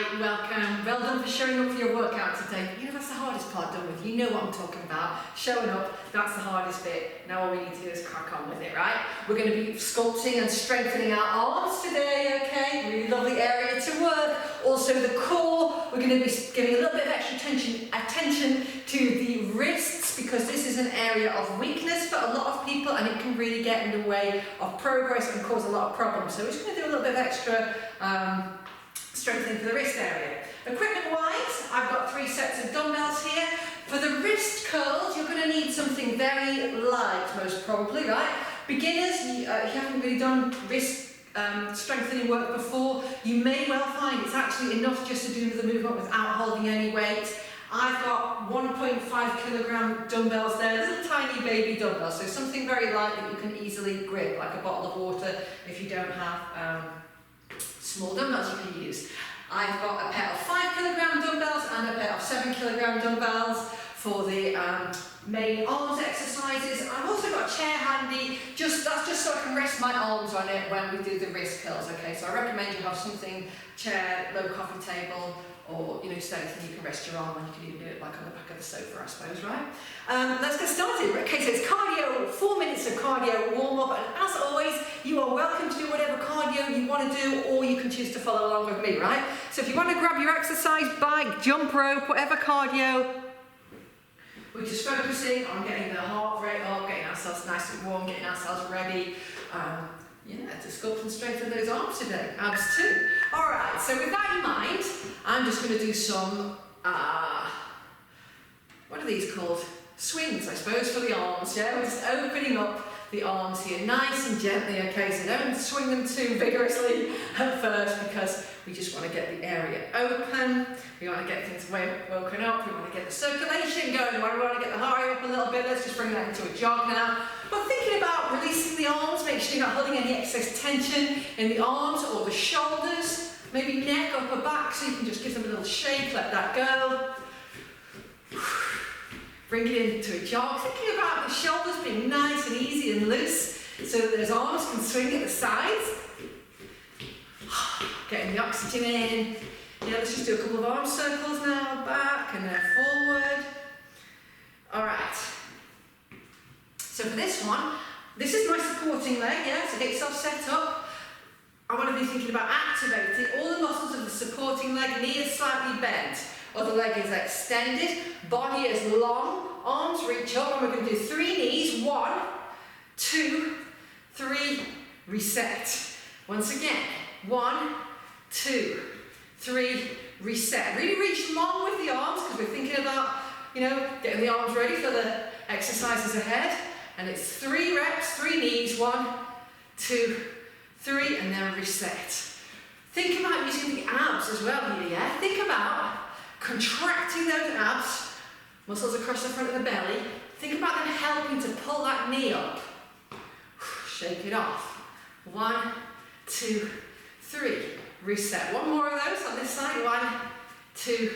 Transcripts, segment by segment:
Hi, welcome. Well done for showing up for your workout today. You know, that's the hardest part done with. You know what I'm talking about. Showing up, that's the hardest bit. Now all we need to do is crack on with it, right? We're going to be sculpting and strengthening our arms today, okay? Really lovely area to work. Also the core, we're going to be giving a little bit of extra attention to the wrists, because this is an area of weakness for a lot of people and it can really get in the way of progress and cause a lot of problems. So we're just going to do a little bit of extra strengthening for the wrist area. Equipment-wise, I've got 3 sets of dumbbells here. For the wrist curls, you're going to need something very light, most probably, right? Beginners, if you haven't really done wrist strengthening work before, you may well find it's actually enough just to do the movement without holding any weight. I've got 1.5 kilogram dumbbells there, little tiny baby dumbbells, so something very light that you can easily grip, like a bottle of water if you don't have small dumbbells you can use. I've got a pair of 5 kilogram dumbbells and a pair of 7 kilogram dumbbells for the main arms exercises. I've also got a chair handy, that's just so I can rest my arms on it when we do the wrist curls, okay? So I recommend you have something, chair, low coffee table, or just anything you can rest your arm on. You can even do it like on the back of the sofa, I suppose, right? Let's get started. Okay, so it's cardio, 4 minutes of cardio warm-up, and as always, you are welcome to do whatever cardio you want to do, or you can choose to follow along with me, right? So if you want to grab your exercise bike, jump rope, whatever cardio, we're just focusing on getting the heart rate up, getting ourselves nice and warm, getting ourselves ready. To sculpt and strengthen those arms today, abs too. Alright, so with that in mind, I'm just going to do some, what are these called? Swings, I suppose, for the arms, yeah? We're just opening up the arms here, nice and gently, okay? So don't swing them too vigorously at first, because we just want to get the area open. We want to get things woken up. We want to get the circulation going. We want to get the heart rate up a little bit. Let's just bring that into a jog now. But thinking about releasing the arms, make sure you're not holding any excess tension in the arms or the shoulders. Maybe neck, upper back, so you can just give them a little shake, let that go. Bring it into a jog. Thinking about the shoulders being nice and easy and loose, so that those arms can swing at the sides. Getting the oxygen in. Yeah, let's just do a couple of arm circles now, back and then forward. Alright. So for this one, this is my supporting leg, yeah? So get yourself set up. I want to be thinking about activating all the muscles of the supporting leg. Knee is slightly bent. Other leg is extended. Body is long. Arms reach up, and we're going to do 3 knees. 1, 2, 3, reset. Once again, 1, 2, 3, reset. Really reach long with the arms, because we're thinking about, getting the arms ready for the exercises ahead. And it's 3 reps, 3 knees, 1, 2, 3, and then reset. Think about using the abs as well here, yeah? Think about contracting those abs, muscles across the front of the belly. Think about them helping to pull that knee up. Shake it off. 1, 2, 3. Reset. 1 more of those on this side. 1, 2,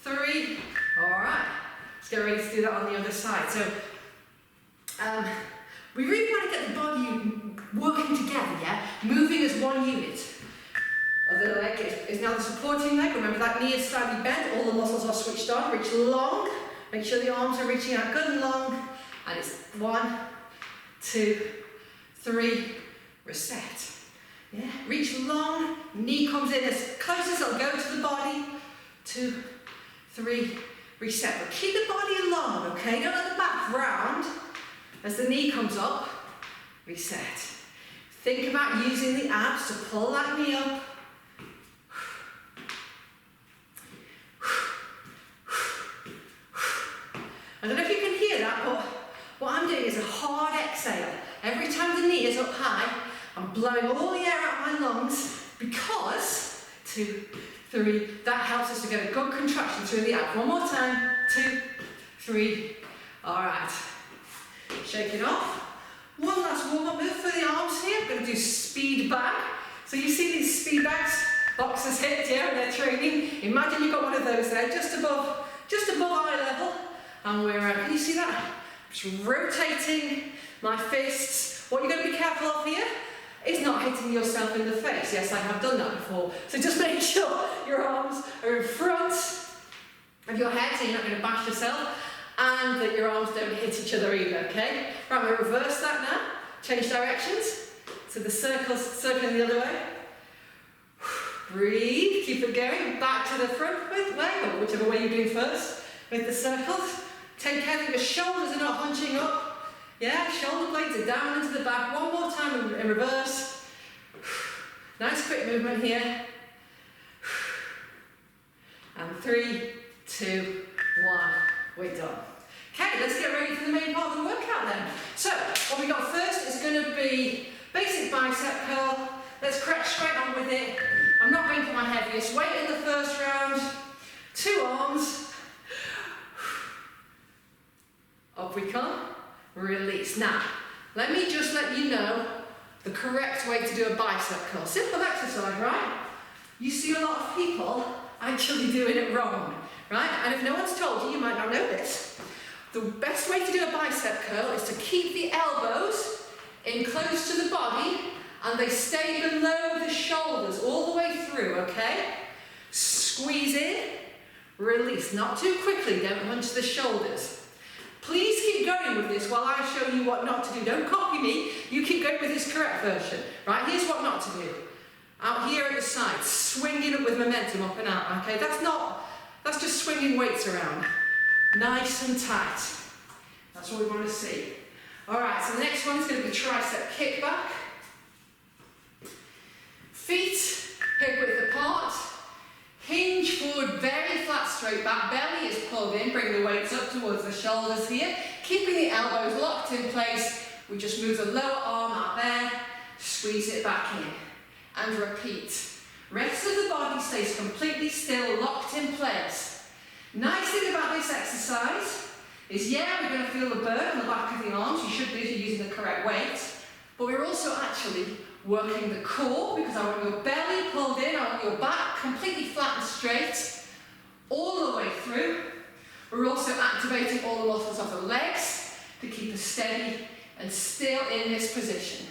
3. Alright. Let's get ready to do that on the other side. So, we really want to get the body working together, yeah? Moving as one unit. Other leg is now the supporting leg. Remember that knee is slightly bent. All the muscles are switched on. Reach long. Make sure the arms are reaching out good and long. And it's 1, 2, 3. Reset. Yeah. Reach long. Knee comes in as close as it'll go to the body. 2, 3. Reset. But keep the body long, okay? Don't let the back round. As the knee comes up, reset. Think about using the abs to pull that knee up. I don't know if you can hear that, but what I'm doing is a hard exhale. Every time the knee is up high, I'm blowing all the air out of my lungs, because 2, 3, that helps us to get a good contraction through the abs. 1 more time. 2, 3. All right. Shake it off. 1 last warm-up move for the arms here. I'm going to do speed bag. So you see these speed bags, boxers hit, yeah, when they're training. Imagine you've got one of those there, just above eye level. And we're, can you see that? Just rotating my fists. What you're going to be careful of here is not hitting yourself in the face. Yes, I have done that before. So just make sure your arms going to bash yourself, and that your arms don't hit each other either, okay? Right, I'm going to reverse that now. Change directions. So the circling the other way. Breathe, keep it going. Back to the front way, or whichever way you're doing first, with the circles. Take care that your shoulders are not hunching up. Yeah, shoulder blades are down into the back. One more time in reverse. Nice quick movement here. And 3, 2, 1. We're done. Okay, let's get ready for the main part of the workout then. So, what we got first is going to be basic bicep curl. Let's crack straight on with it. I'm not going for my heaviest weight in the first round. 2 arms. Up we come. Release. Now, let me just let you know the correct way to do a bicep curl. Simple exercise, right? You see a lot of people actually doing it wrong, right? And if no one's told you, you might not know this. The best way to do a bicep curl is to keep the elbows in close to the body and they stay below the shoulders all the way through, okay? Squeeze in, release. Not too quickly, don't hunch the shoulders. Please keep going with this while I show you what not to do. Don't copy me, you keep going with this correct version. Right, here's what not to do. Out here at the side, swinging up with momentum up and out, okay? That's just swinging weights around. Nice and tight. That's what we want to see. All right, so the next one is going to be tricep kickback. Feet hip width apart. Hinge forward, very flat, straight back. Belly is pulled in. Bring the weights up towards the shoulders here. Keeping the elbows locked in place. We just move the lower arm out there. Squeeze it back in. And repeat. Rest of the body stays completely still, locked in place. Nice thing about this exercise is, yeah, we're going to feel the burn on the back of the arms. You should do if you're using the correct weight. But we're also actually working the core, because I want your belly pulled in, I want your back completely flat and straight, all the way through. We're also activating all the muscles of the legs to keep us steady and still in this position.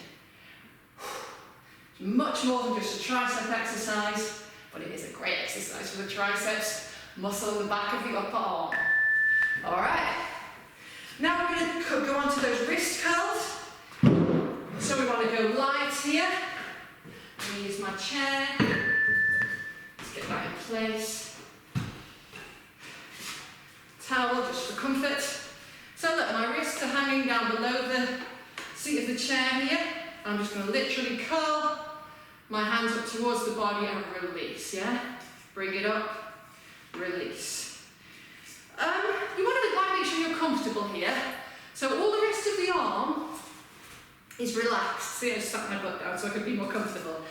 Much more than just a tricep exercise, but it is a great exercise for the triceps, muscle in the back of the upper arm. All right. Now we're going to go on to those wrist curls. So we want to go light here. I'm going to use my chair. Let's get that in place. Towel just for comfort. So look, my wrists are hanging down below the seat of the chair here. I'm just going to literally curl my hands up towards the body and release, yeah? Bring it up, release. You want to make sure you're comfortable here. So all the rest of the arm is relaxed. See, I just sat my butt down so I can be more comfortable.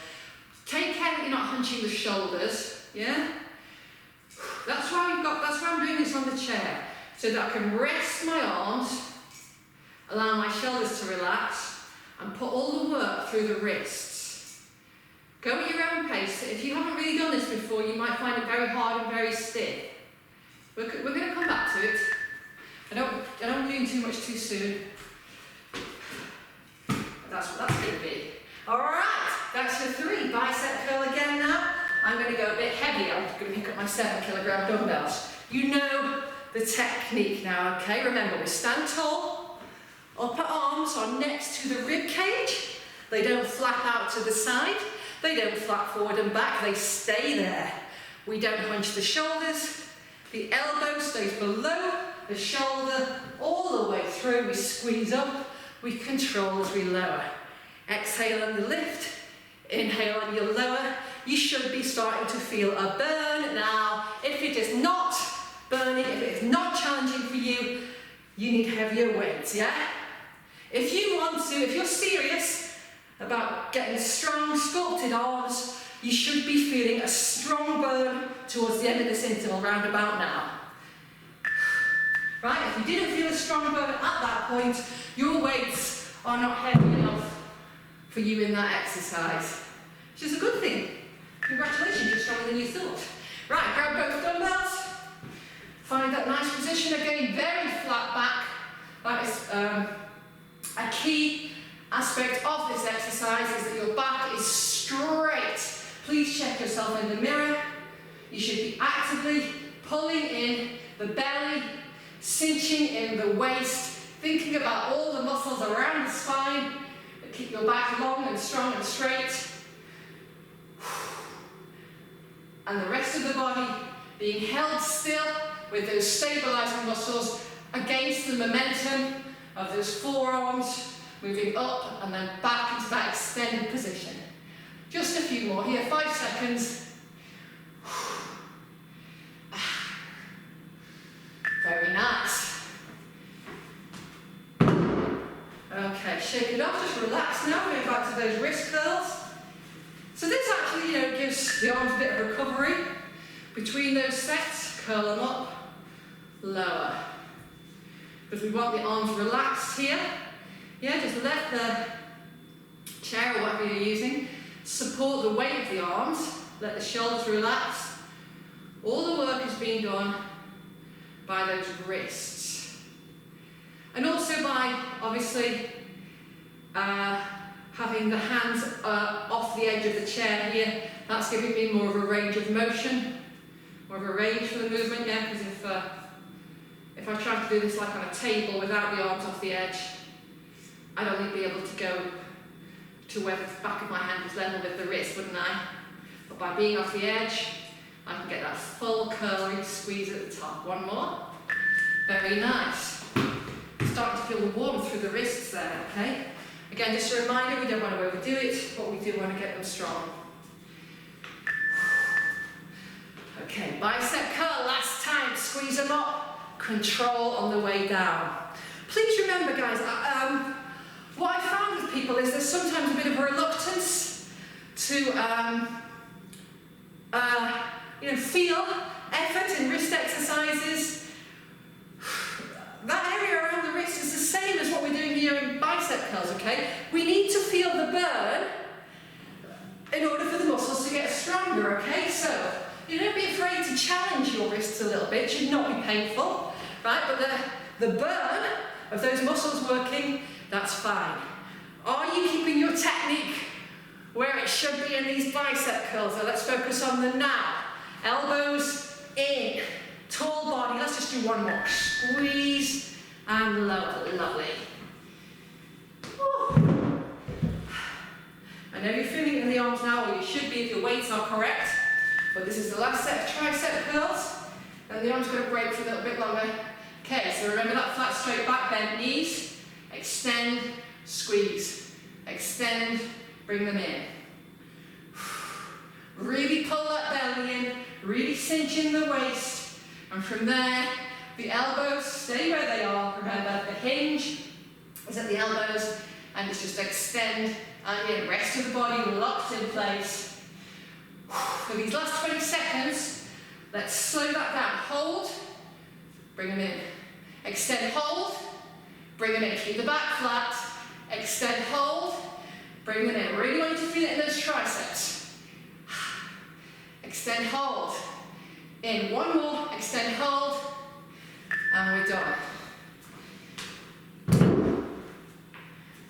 Take care that you're not hunching the shoulders, yeah? That's why I'm doing this on the chair, so that I can rest my arms, allow my shoulders to relax, and put all the work through the wrists. Go at your own pace. If you haven't really done this before, you might find it very hard and very stiff. We're going to come back to it. I don't want to do too much too soon. That's what that's going to be. All right, that's your 3. Bicep curl again now. I'm going to go a bit heavier. I'm going to pick up my 7-kilogram dumbbells. You know the technique now, okay? Remember, we stand tall. Upper arms are next to the rib cage. They don't flap out to the side. They don't flap forward and back. They stay there. We don't hunch the shoulders. The elbow stays below the shoulder all the way through. We squeeze up. We control as we lower. Exhale and you lift. Inhale and you lower. You should be starting to feel a burn now. If it is not burning, if it is not challenging for you, you need heavier weights, yeah? If you're serious about getting strong, sculpted arms, you should be feeling a strong burn towards the end of this interval, round about now. Right, if you didn't feel a strong burn at that point, your weights are not heavy enough for you in that exercise. Which is a good thing. Congratulations, you're stronger than you thought. Right, grab both dumbbells. Find that nice position again, very flat back. That is a key aspect of this exercise, is that your back is straight. Please check yourself in the mirror. You should be actively pulling in the belly, cinching in the waist, thinking about all the muscles around the spine that keep your back long and strong and straight. And the rest of the body being held still with those stabilizing muscles against the momentum of those forearms, moving up and then back into that extended position. Just a few more here, 5 seconds. Very nice. Okay, shake it off, just relax now, going back to those wrist curls. So this actually, gives the arms a bit of recovery between those sets. Curl them up, lower. Because we want the arms relaxed here. Yeah, just let the chair or whatever you're using support the weight of the arms. Let the shoulders relax. All the work is being done by those wrists. And also by, obviously, having the hands off the edge of the chair here. That's giving me more of a range of motion, more of a range for the movement, yeah, because if I try to do this like on a table without the arms off the edge, I'd only be able to go to where the back of my hand is level with the wrist, wouldn't I? But by being off the edge, I can get that full curly squeeze at the top. One more. Very nice. Starting to feel the warmth through the wrists there, okay? Again, just a reminder, we don't want to overdo it, but we do want to get them strong. Okay, bicep curl, last time. Squeeze them up, control on the way down. Please remember, guys, what I found with people is there's sometimes a bit of a reluctance to feel effort in wrist exercises. That area around the wrist is the same as what we're doing here in bicep curls, okay? We need to feel the burn in order for the muscles to get stronger, okay? So, don't be afraid to challenge your wrists a little bit. It should not be painful, right? But the burn of those muscles working, that's fine. Are you keeping your technique where it should be in these bicep curls? So let's focus on the now. Elbows in, tall body. Let's just do one more. Squeeze and lower. Lovely. Whew. I know you're feeling it in the arms now, or you should be if your weights are correct. But this is the last set of tricep curls. And the arm's going to break for a little bit longer. Okay, so remember that flat, straight back, bent knees. Extend, squeeze. Extend, bring them in. Really pull that belly in, really cinch in the waist. And from there, the elbows stay where they are. Remember, the hinge is at the elbows, and it's just extend and in. Rest of the body locked in place. For these last 20 seconds, let's slow that down. Hold, bring them in. Extend, hold, bring them in. Keep the back flat. Extend, hold, bring them in. Really want you to feel it in those triceps. Extend, hold. In, one more. Extend, hold. And we're done.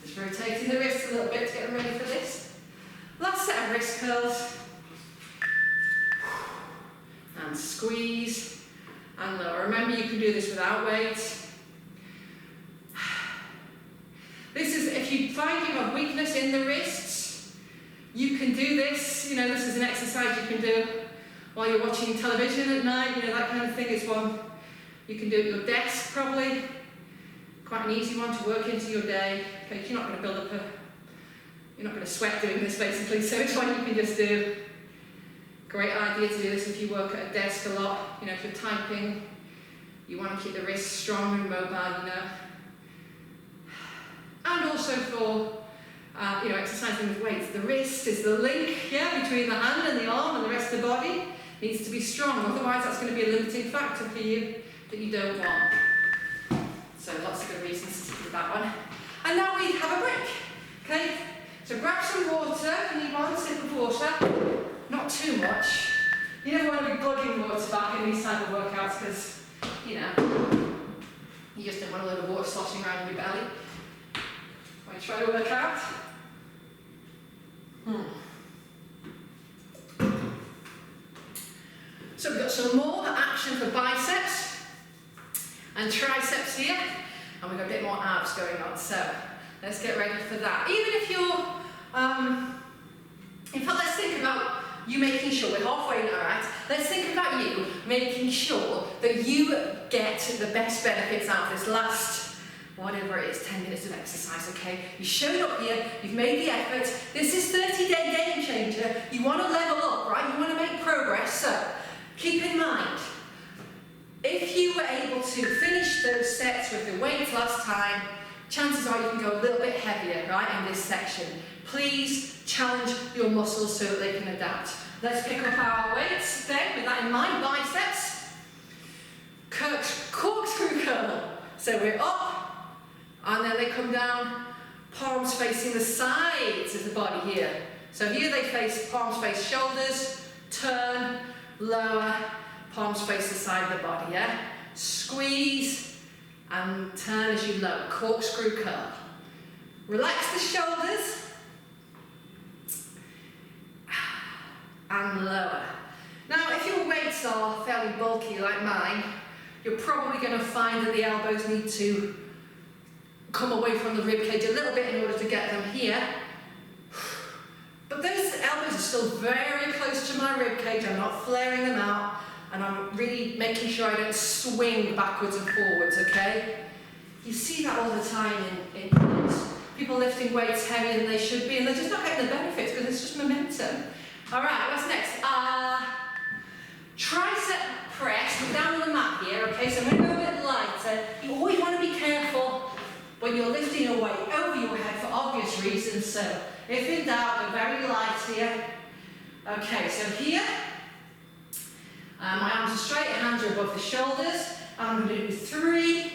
Just rotating the wrists a little bit to get them ready for this. Last set of wrist curls. And squeeze and lower. Remember, you can do this without weight. This is, if you find you have weakness in the wrists, you can do this. This is an exercise you can do while you're watching television at night. That kind of thing is one you can do at your desk, probably. Quite an easy one to work into your day. Okay, you're not going to build up you're not going to sweat doing this, basically. So it's one you can just do. Great idea to do this if you work at a desk a lot. If you're typing, you want to keep the wrists strong and mobile, And also for, exercising with weights. The wrist is the link, between the hand and the arm and the rest of the body. Needs to be strong, otherwise that's going to be a limiting factor for you that you don't want. So lots of good reasons to do that one. And now we have a break, okay? So grab some water, you need one sip of water. Not too much. You never want to be glugging water back in these type of workouts because, you just don't want a load of water sloshing around in your belly when you try to work out. So we've got some more action for biceps. and triceps here, and we've got a bit more abs going on. So let's get ready for that. Even if you're, in fact, let's think about you making sure, we're halfway now, right? Let's think about you making sure that you get the best benefits out of this last, whatever it is, 10 minutes of exercise, okay? You showed up here, you've made the effort, this is 30-day game changer, you want to level up, right? You want to make progress, so keep in mind, if you were able to finish those sets with the weights last time, chances are you can go a little bit heavier, right, in this section. Please challenge your muscles so that they can adapt. Let's pick up our weights then, with that in mind. Biceps, corkscrew curl. So we're up, and then they come down, palms facing the sides of the body here. So here they face, palms face shoulders, turn, lower, palms face the side of the body, yeah? Squeeze, and turn as you lower, corkscrew curl. Relax the shoulders, and lower. Now, if your weights are fairly bulky like mine, you're probably going to find that the elbows need to come away from the rib cage a little bit in order to get them here. But those elbows are still very close to my rib cage. I'm not flaring them out, and I'm really making sure I don't swing backwards and forwards, okay? You see that all the time in clinics. People lifting weights heavier than they should be, and they're just not getting the benefits because it's just momentum. All right, what's next? Tricep press. We're down on the mat here, okay? So I'm going to go a bit lighter. You always want to be careful when you're lifting a weight over your head for obvious reasons. So if in doubt, go very light here. Okay, so here, my arms are straight, hands are above the shoulders. I'm going to do 3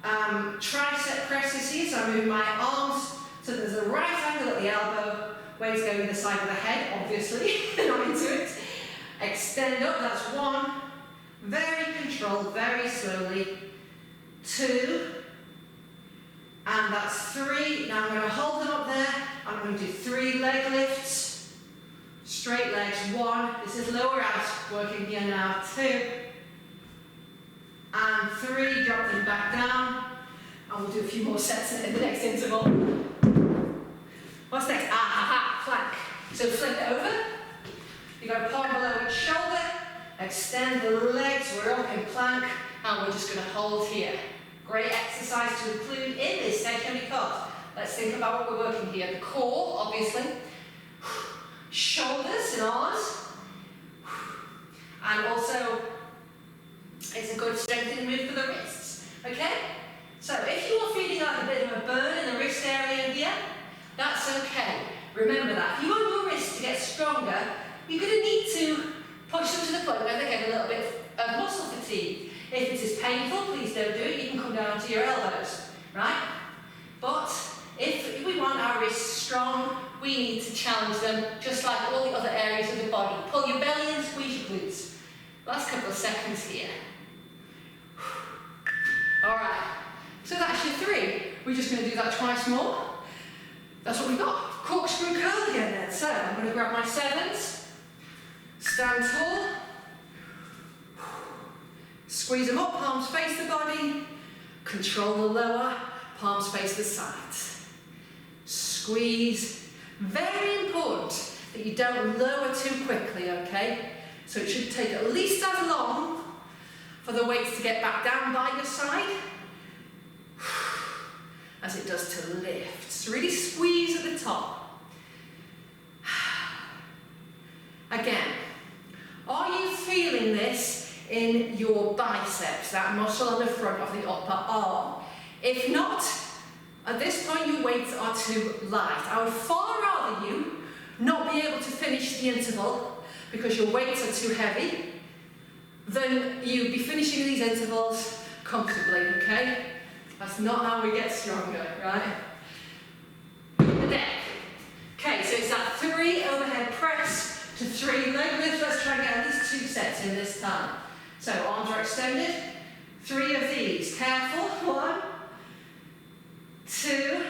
tricep presses here. So I move my arms so there's a right angle at the elbow. Weights go either side of the head, obviously, not into it. Extend up, that's 1. Very controlled, very slowly. 2. And that's 3. Now I'm going to hold them up there. I'm going to do 3 leg lifts. Straight legs, 1. This is lower abs working here now. 2. And 3, drop them back down. And we'll do a few more sets in the next interval. What's next? Plank. So flip it over. You've got a palm below each shoulder. Extend the legs. We're up in plank. And we're just going to hold here. Great exercise to include in this section because let's think about what we're working here. The core, obviously. Shoulders and arms. And also, it's a good strengthening move for the wrists. Okay? So if you're feeling like a bit of a burn in the wrist area here, that's okay. Remember that. If you want your wrists to get stronger, you're going to need to push them to the point where they get a little bit of muscle fatigue. If it is painful, please don't do it. You can come down to your elbows, right? But if we want our wrists strong, we need to challenge them just like all the other areas of the body. Pull your belly and squeeze your glutes. Last couple of seconds here. All right. So that's your 3. We're just going to do that twice more. That's what we've got. Corkscrew curl again then. So I'm going to grab my 7s. Stand tall. Squeeze them up, palms face the body. Control the lower, palms face the sides. Squeeze. Very important that you don't lower too quickly, okay? So it should take at least as long for the weights to get back down by your side as it does to lift. So really squeeze at the top. Again, are you feeling this in your biceps, that muscle on the front of the upper arm? If not, at this point your weights are too light. I would far rather you not be able to finish the interval because your weights are too heavy than you be finishing these intervals comfortably, okay? That's not how we get stronger, right? The deck. Okay, so it's that 3 overhead press to 3 leg lifts. Let's try and get at least 2 sets in this time. So arms are extended. 3 of these. Careful. 1, 2,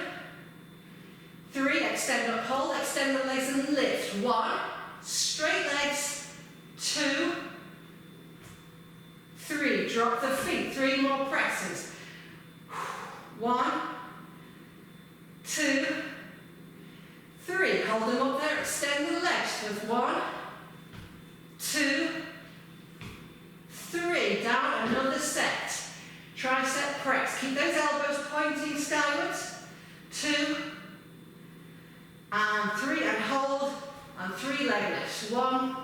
3. Extend up, hold. Extend the legs and lift. 1. Straight legs. 2, 3. drop the feet, 3 more presses. 1, 2, 3. Hold them up there, extend the legs with 1, 2, 3. Down, another set. Tricep press. Keep those elbows pointing skywards. 2, and 3, and hold, and 3 leg lifts. 1,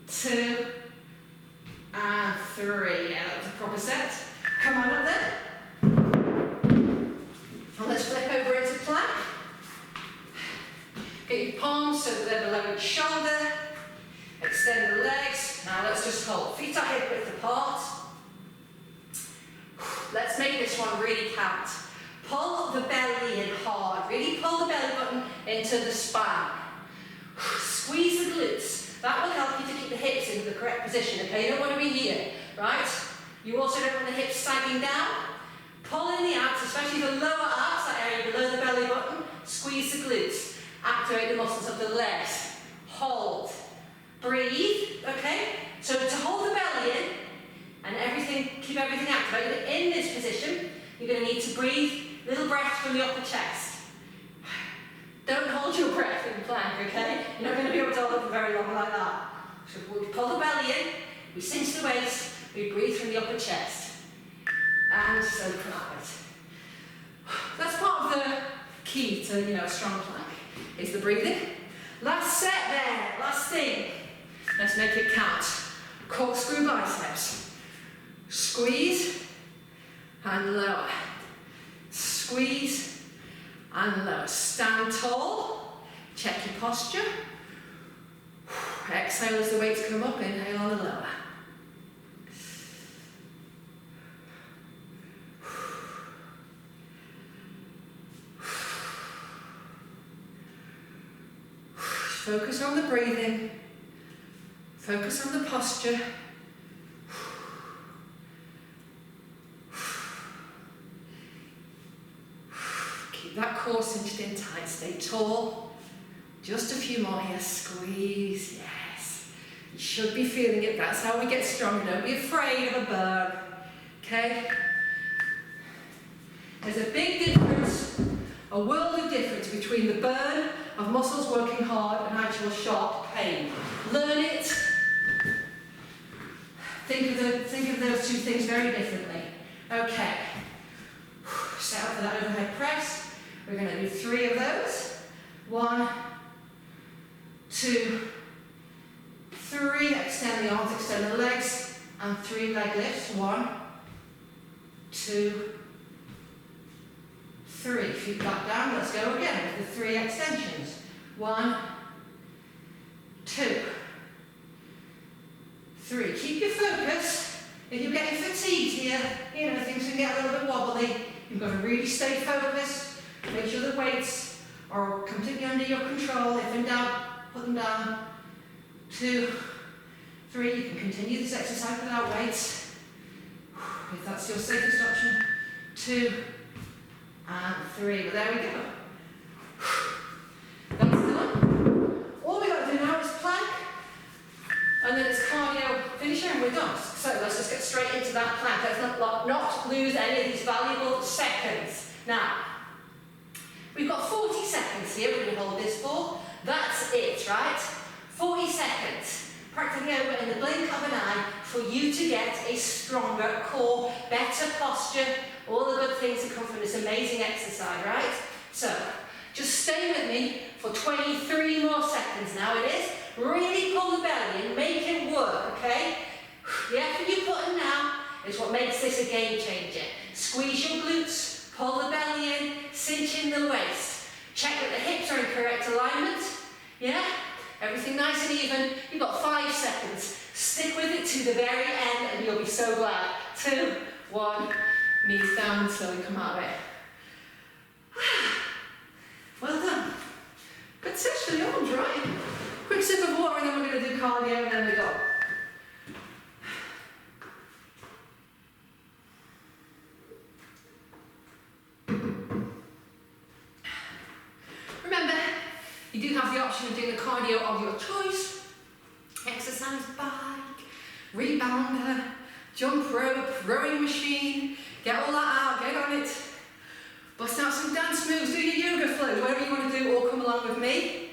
2, and 3. Yeah, that was a proper set. Come on up there. And let's flip over into plank. Get your palms so that they're below each shoulder. Extend the legs. Now let's just hold. Feet are hip width apart. Let's make this one really count. Pull the belly in hard. Really pull the belly button into the spine. Squeeze the glutes. That will help you to keep the hips in the correct position, okay? You don't want to be here, right? You also don't want the hips sagging down. Pull in the abs, especially the lower abs, that area below the belly button. Squeeze the glutes. Activate the muscles of the legs. Hold. Breathe, okay? So to hold the belly in and keep everything activated in this position, you're going to need to breathe. Little breath from the upper chest. Don't hold your breath in plank, okay? You're not going to be able to hold it for very long like that. So we pull the belly in, we cinch the waist, we breathe from the upper chest. And so come out it. That's part of the key to, a strong plank, is the breathing. Last set there, last thing. Let's make it count. Corkscrew biceps. Squeeze and lower. Squeeze and lower. Stand tall. Check your posture. Exhale as the weights come up. Inhale on the lower. Focus on the breathing. Focus on the posture. Keep that core cinched in tight. Stay tall. Just a few more here. Squeeze. Yes. You should be feeling it. That's how we get stronger. Don't be afraid of a burn. Okay? There's a big difference, a world of difference between the burn of muscles working hard and actual sharp pain. Learn it. Think of those two things very differently. Okay. Set up for that overhead press. We're going to do 3 of those. 1, 2, 3. Extend the arms, extend the legs, and 3 leg lifts. 1, 2, 3. Feet back down. Let's go again with the 3 extensions. 1, 2, 3. Keep your focus. If you're getting fatigued here, things can get a little bit wobbly. You've got to really stay focused. Make sure the weights are completely under your control. If in doubt, put them down. 2, 3. You can continue this exercise without weights, if that's your safest option. 2, and 3. Well, there we go. That's done. All we got to do now is plank, and then it's cardio finisher, and we're done. So let's just get straight into that plank. Let's not lose any of these valuable seconds. Now, we've got 40 seconds here. We're going to hold this for. That's it, right? 40 seconds. Practically over in the blink of an eye for you to get a stronger core, better posture, all the good things that come from this amazing exercise, right? So, just stay with me for 23 more seconds now it is. Really pull the belly in, make it work, okay? The effort you put in now is what makes this a game changer. Squeeze your glutes, pull the belly in, cinch in the waist. Check that the hips are in correct alignment, yeah? Everything nice and even. You've got 5 seconds. Stick with it to the very end and you'll be so glad. 2, 1, knees down, slowly come out of it. Well done. Good session, arms, right? Quick sip of water and then we're going to do cardio and then we go. Remember, you do have the option of doing the cardio of your choice. Exercise bike, rebounder, jump rope, rowing machine, get all that out, get on it. Bust out some dance moves, do your yoga flows, whatever you want to do, or come along with me.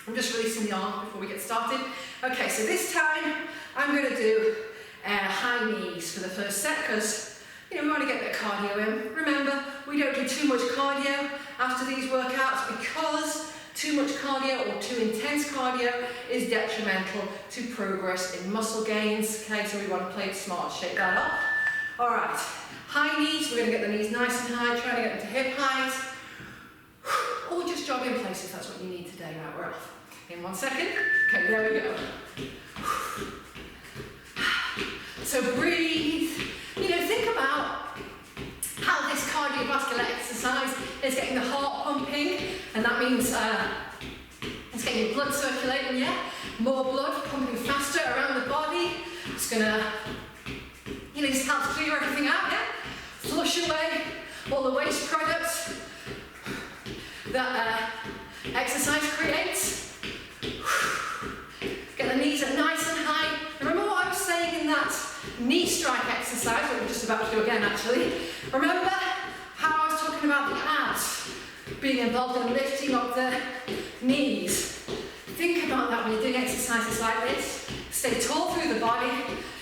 I'm just releasing the arm before we get started. Okay, so this time I'm going to do high knees for the first set because we want to get a bit of cardio in. Remember, we don't do too much cardio after these workouts because too much cardio or too intense cardio is detrimental to progress in muscle gains. Okay, so we want to play it smart, shake that up. All right, high knees, we're going to get the knees nice and high, trying to get them to hip height. Or just jog in place if that's what you need today. Right, we're off. In 1 second. Okay, there we go. So breathe. Think about how this cardiovascular exercise is getting the heart pumping, and that means it's getting your blood circulating, yeah? More blood pumping faster around the body. It's gonna, just help clear everything out, yeah? Flush away all the waste products that exercise creates. Get the knees up nice and high. Remember what I was saying in that knee strike exercise, that we're just about to do again actually. Remember how I was talking about the abs being involved in lifting up the knees? Think about that when you're doing exercises like this. Stay tall through the body,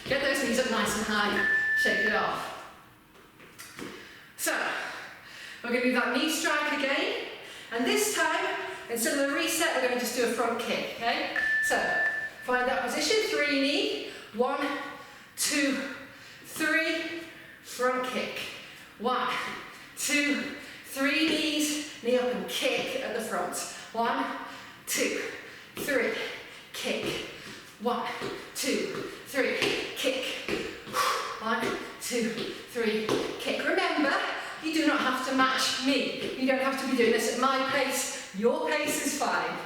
get those knees up nice and high, shake it off. So, we're going to do that knee strike again, and this time, instead of the reset, we're going to just do a front kick, okay? So, find that position, 3 knee, 1, 2, 3, front kick. 1, 2, 3 knees, knee up and kick at the front. 1, 2, 3, kick. 1, 2, 3, kick. 1, 2, 3, kick. Remember, you do not have to match me. You don't have to be doing this at my pace. Your pace is fine.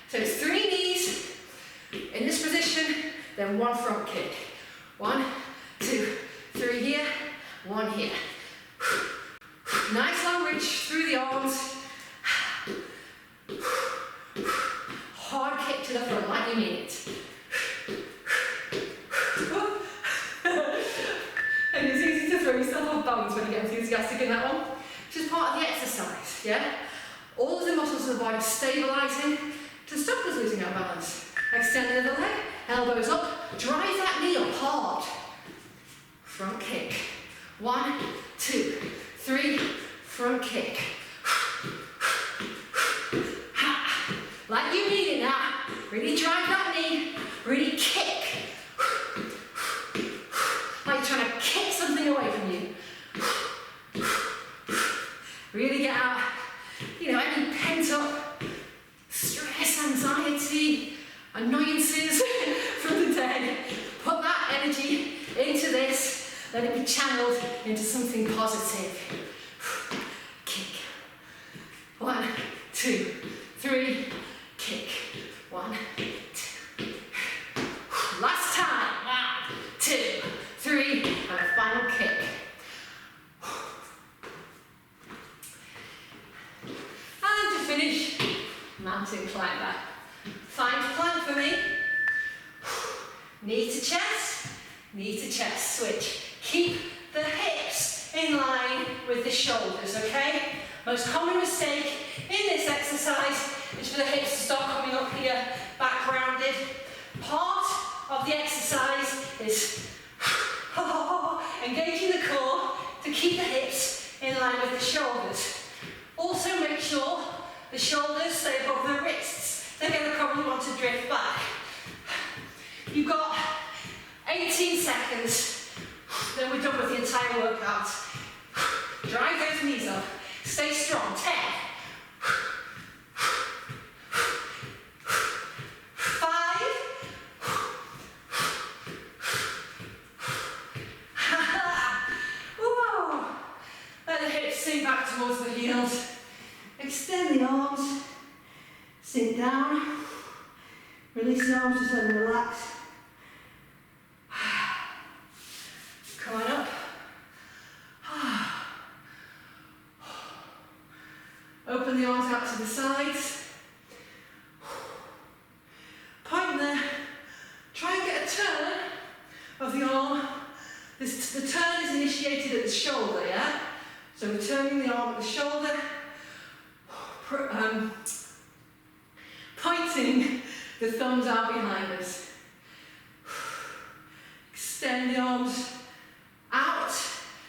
So it's 3 knees in this position, then 1 front kick. 1, 2, 3 here, 1 here. Nice long reach through the arms. Hard kick to the front, like you mean it. And it's easy to throw yourself off balance when you get enthusiastic in that one, which is part of the exercise, yeah? All of the muscles of the body stabilising to stop us losing our balance. Extend the other leg, elbows up, drive that knee up hard. Front kick. 1, 2, 3, front kick. Like you mean it now. Really drive that knee, really kick. Like you're trying to kick something away from you. Really get out, any pent up stress, anxiety, annoyances from the day. Put that energy into this, let it be channeled into something positive. Kick. 1, 2, 3, kick. 1, 2. Last time. 1, 2, 3, and a final kick. And to finish, mountain climber. Find plank for me. Knee to chest, switch. Keep the hips in line with the shoulders, okay? Most common mistake in this exercise is for the hips to start coming up here, back rounded. Part of the exercise is engaging the core to keep the hips in line with the shoulders. Also make sure the shoulders stay above the wrists. They're going to probably want to drift back. You've got 18 seconds, then we're done with the entire workout. Drive those knees up. Stay strong. 10. 5. Whoa. Let the hips sink back towards the heels. Extend the arms. Sink down. Release the arms, just let them relax. Come on up. Open the arms out to the sides. Point there. Try and get a turn initiated at the shoulder, yeah? So we're turning the arm at the shoulder, pointing the thumbs out behind us. Extend the arms out.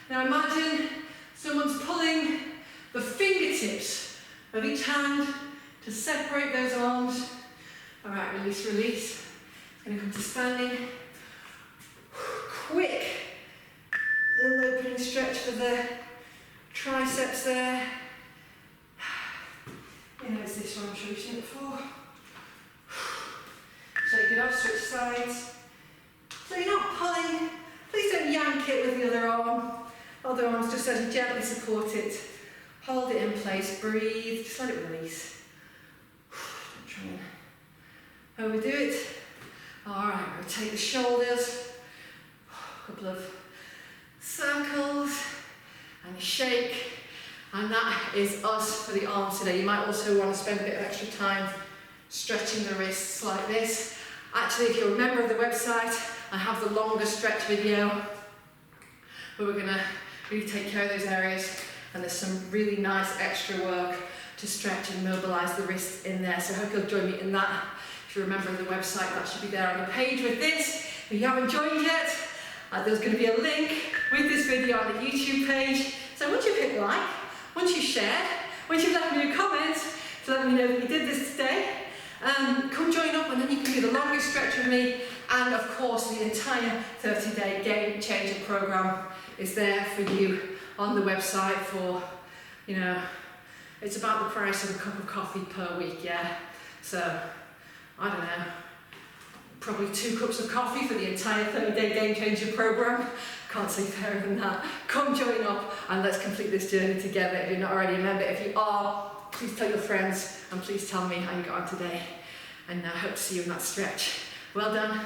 Now imagine someone's pulling the fingertips of each hand to separate those arms. All right, release, release. It's going to come to standing. Quick little opening stretch for the triceps there. You know, it's this one, I'm sure you've seen it before. Shake it off, switch sides. So you're not pulling, please don't yank it with the other arm. Other arms just as you gently support it. Hold it in place, breathe, just let it release. Don't try and overdo it. Alright, rotate the shoulders. A couple of circles and shake. And that is us for the arms today. You might also want to spend a bit of extra time stretching the wrists like this. Actually, if you're a member of the website, I have the longer stretch video where we're going to really take care of those areas, and there's some really nice extra work to stretch and mobilise the wrists in there. So I hope you'll join me in that. If you're a member of the website, that should be there on the page with this. If you haven't joined yet, there's going to be a link with this video on the YouTube page. So once you've hit like, once you've shared, once you've left me a comment to let me know that you did this today, come join up, and then you can do the longest stretch with me. And of course, the entire 30-day game changer program is there for you on the website for, you know, it's about the price of a cup of coffee per week, yeah? So, I don't know, probably 2 cups of coffee for the entire 30-day game changer program. Can't say fairer than that. Come join up and let's complete this journey together if you're not already a member. If you are, please tell your friends and please tell me how you got on today. And I hope to see you in that stretch. Well done.